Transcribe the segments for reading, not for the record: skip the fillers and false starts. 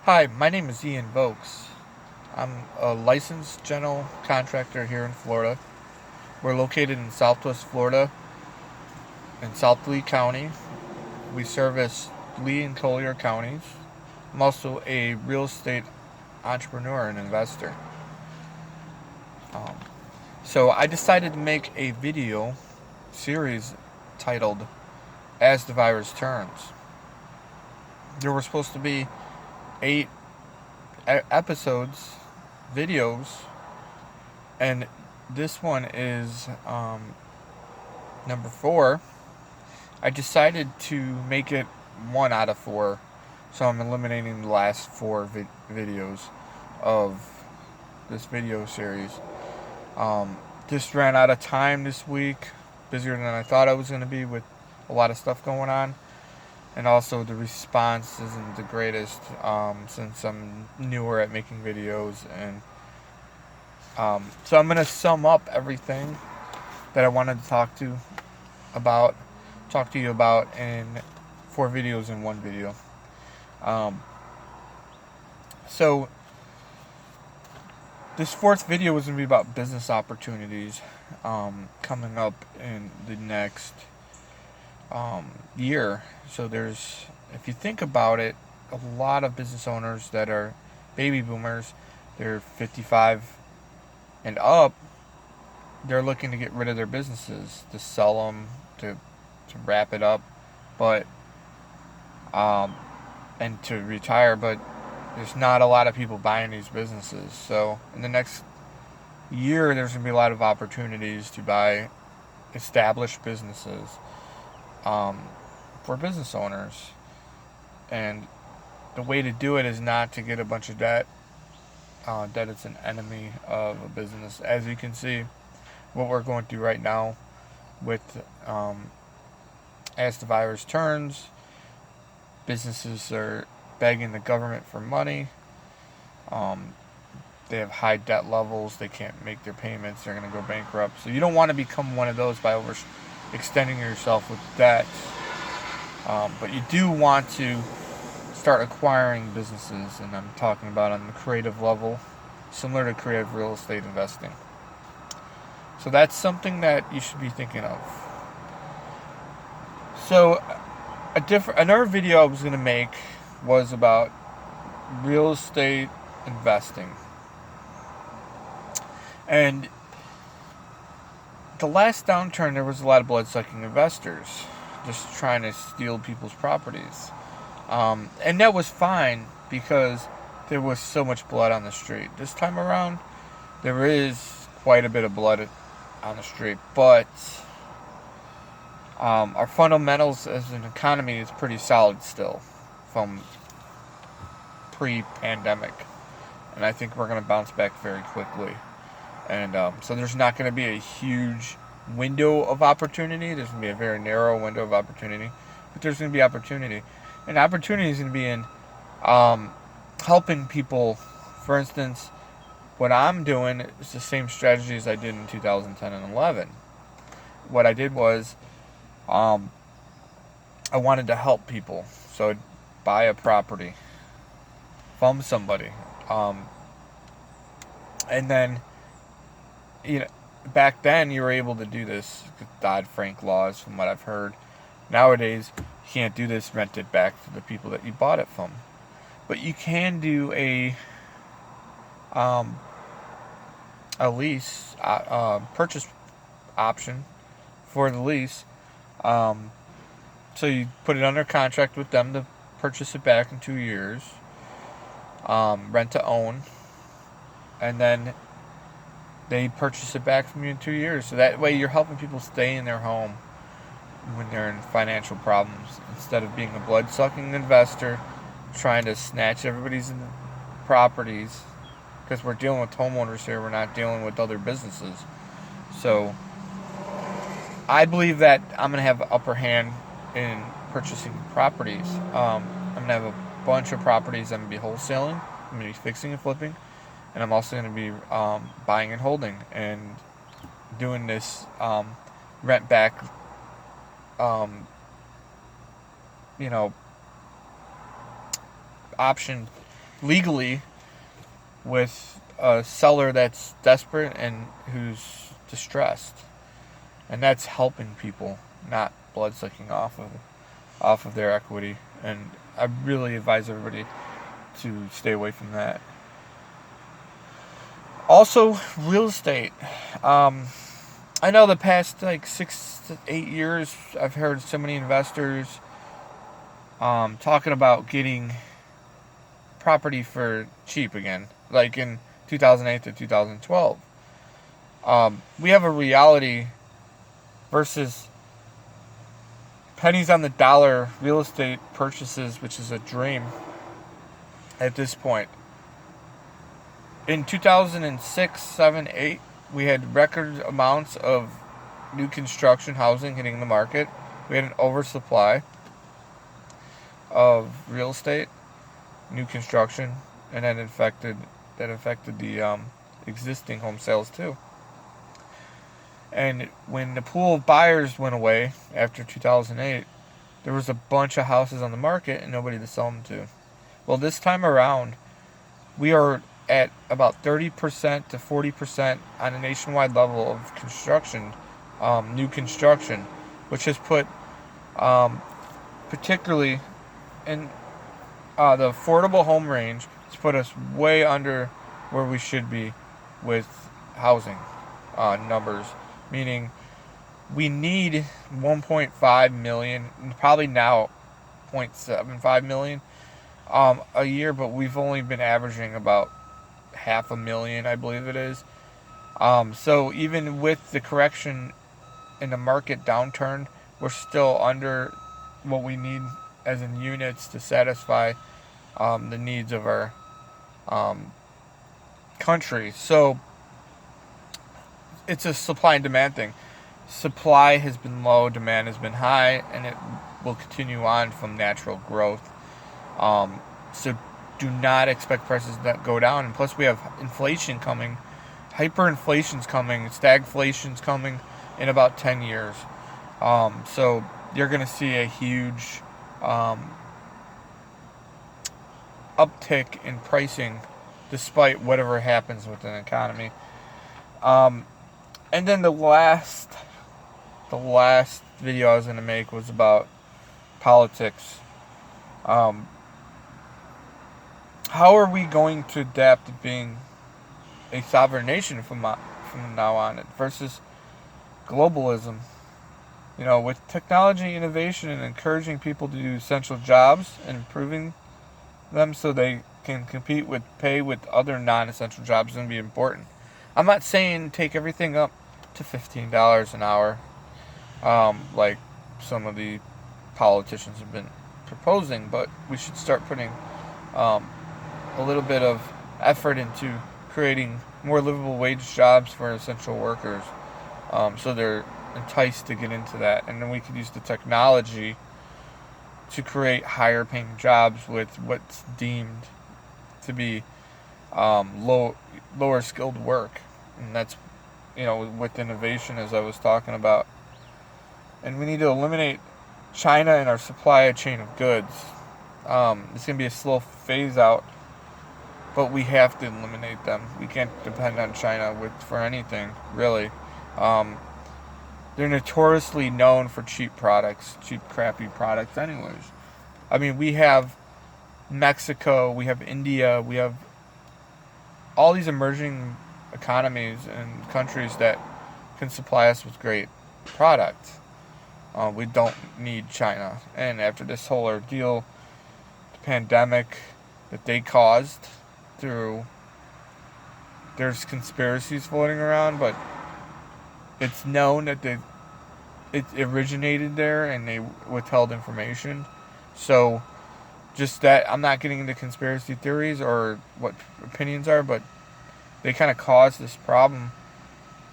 Hi, my name is Ian Vokes. I'm a licensed general contractor here in Florida. We're located in Southwest Florida in South Lee County. We service Lee and Collier counties. I'm also a real estate entrepreneur and investor. Um, so I decided to make a video series titled As the Virus Turns. There were supposed to be 8 episodes, videos, and this one is number 4. I decided to make it 1 out of 4, so I'm eliminating the last 4 videos of this video series. Just ran out of time this week, busier than I thought I was going to be with a lot of stuff going on, and also the response isn't the greatest since I'm newer at making videos, and so I'm going to sum up everything that I wanted to about talk to you about in 4 videos in one video. Um, so this fourth video was going to be about business opportunities coming up in the next year. So if you think about it, a lot of business owners that are baby boomers, they're 55 and up, they're looking to get rid of their businesses, to sell them, to wrap it up, but um, and to retire. But there's not a lot of people buying these businesses. So in the next year, there's going to be a lot of opportunities to buy established businesses for business owners. And the way to do it is not to get a bunch of debt. Debt is an enemy of a business. As you can see, what we're going through right now with as the virus turns, businesses are begging the government for money. They have high debt levels. They can't make their payments. They're going to go bankrupt. So you don't want to become one of those by extending yourself with debt. But you do want to start acquiring businesses, and I'm talking about on the creative level, similar to creative real estate investing. So that's something that you should be thinking of. So another video I was going to make was about real estate investing. And the last downturn, there was a lot of blood-sucking investors just trying to steal people's properties. And that was fine because there was so much blood on the street. This time around, there is quite a bit of blood on the street, but our fundamentals as an economy is pretty solid still from pre-pandemic. And I think we're going to bounce back very quickly. And so there's not going to be a huge window of opportunity. There's going to be a very narrow window of opportunity. But there's going to be opportunity. And opportunity is going to be in helping people. For instance, what I'm doing is the same strategy as I did in 2010 and 11. What I did was I wanted to help people. So I'd buy a property from somebody. And then back then you were able to do this with Dodd-Frank laws, from what I've heard. Nowadays, you can't do this, rent it back to the people that you bought it from. But you can do a lease, purchase option for the lease. So you put it under contract with them to purchase it back in 2 years, rent to own, and then they purchase it back from you in 2 years. So that way you're helping people stay in their home when they're in financial problems, instead of being a blood-sucking investor trying to snatch everybody's properties. Because we're dealing with homeowners here, we're not dealing with other businesses. So I believe that I'm going to have an upper hand in purchasing properties. I'm going to have a bunch of properties I'm going to be wholesaling, I'm going to be fixing and flipping, and I'm also going to be buying and holding and doing this rent back, option legally with a seller that's desperate and who's distressed, and that's helping people, not blood sucking off of their equity. And I really advise everybody to stay away from that. Also, real estate. I know the past like 6 to 8 years, I've heard so many investors talking about getting property for cheap again, like in 2008 to 2012. We have a reality versus pennies on the dollar real estate purchases, which is a dream at this point. In 2006, 7, 8, we had record amounts of new construction housing hitting the market. We had an oversupply of real estate, new construction, and that affected the existing home sales too. And when the pool of buyers went away after 2008, there was a bunch of houses on the market and nobody to sell them to. Well, this time around, we are at about 30% to 40% on a nationwide level of construction, new construction, which has put, particularly in the affordable home range, has put us way under where we should be with housing numbers. Meaning, we need 1.5 million, probably now 0.75 million a year, but we've only been averaging about 500,000, I believe it is. So even with the correction in the market downturn, we're still under what we need as in units to satisfy the needs of our country. So it's a supply and demand thing. Supply has been low, demand has been high, and it will continue on from natural growth. So do not expect prices to go down. And plus, we have inflation coming, hyperinflation's coming, stagflation's coming in about 10 years. So you're going to see a huge uptick in pricing despite whatever happens with an economy. And then the last video I was going to make was about politics. How are we going to adapt to being a sovereign nation from now on versus globalism? You know, with technology innovation and encouraging people to do essential jobs and improving them so they can compete with pay with other non-essential jobs is going to be important. I'm not saying take everything up to $15 an hour, like some of the politicians have been proposing, but we should start putting a little bit of effort into creating more livable wage jobs for essential workers, so they're enticed to get into that. And then we could use the technology to create higher paying jobs with what's deemed to be lower skilled work. And that's, with innovation, as I was talking about. And we need to eliminate China in our supply chain of goods. It's going to be a slow phase out, but we have to eliminate them. We can't depend on China for anything, really. They're notoriously known for cheap products, cheap, crappy products anyways. I mean, we have Mexico, we have India, we have all these emerging economies and countries that can supply us with great products. We don't need China. And after this whole ordeal, the pandemic that they caused there's conspiracies floating around, but it's known that it originated there and they withheld information. So just that, I'm not getting into conspiracy theories or what opinions are, but they kind of caused this problem.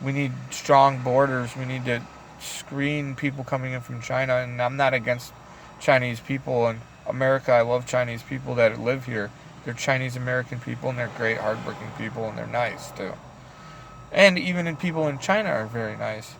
We need strong borders. We need to screen people coming in from China. And I'm not against Chinese people in America. I love Chinese people that live here. They're Chinese American people, and they're great, hardworking people, and they're nice too. And even people in China are very nice.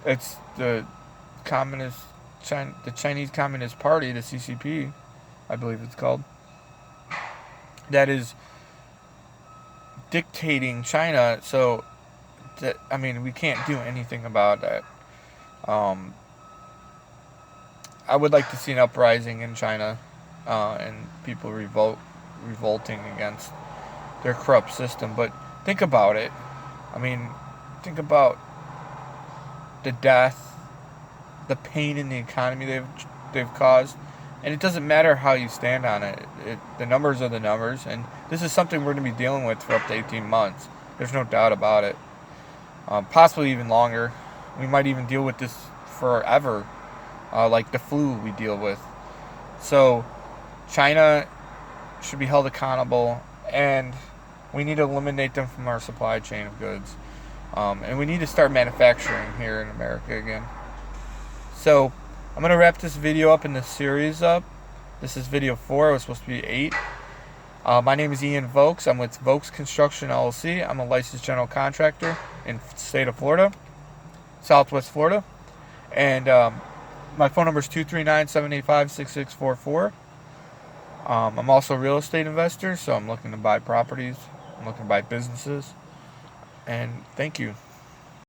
It's the Chinese Communist Party, the CCP, I believe it's called. that is dictating China. So, that, I mean, we can't do anything about that. Um, I would like to see an uprising in China, and people revolting against their corrupt system. But think about it. I mean, think about the death, the pain in the economy they've caused, and it doesn't matter how you stand on it. The numbers are the numbers, and this is something we're going to be dealing with for up to 18 months. There's no doubt about it. Possibly even longer. We might even deal with this forever, like the flu we deal with. So, China should be held accountable, and we need to eliminate them from our supply chain of goods. And we need to start manufacturing here in America again. So, I'm going to wrap this video up and this series up. This is video 4. It was supposed to be 8. My name is Ian Vokes. I'm with Vokes Construction LLC. I'm a licensed general contractor in the state of Florida, Southwest Florida. And my phone number is 239-785-6644. I'm also a real estate investor, so I'm looking to buy properties. I'm looking to buy businesses. And thank you.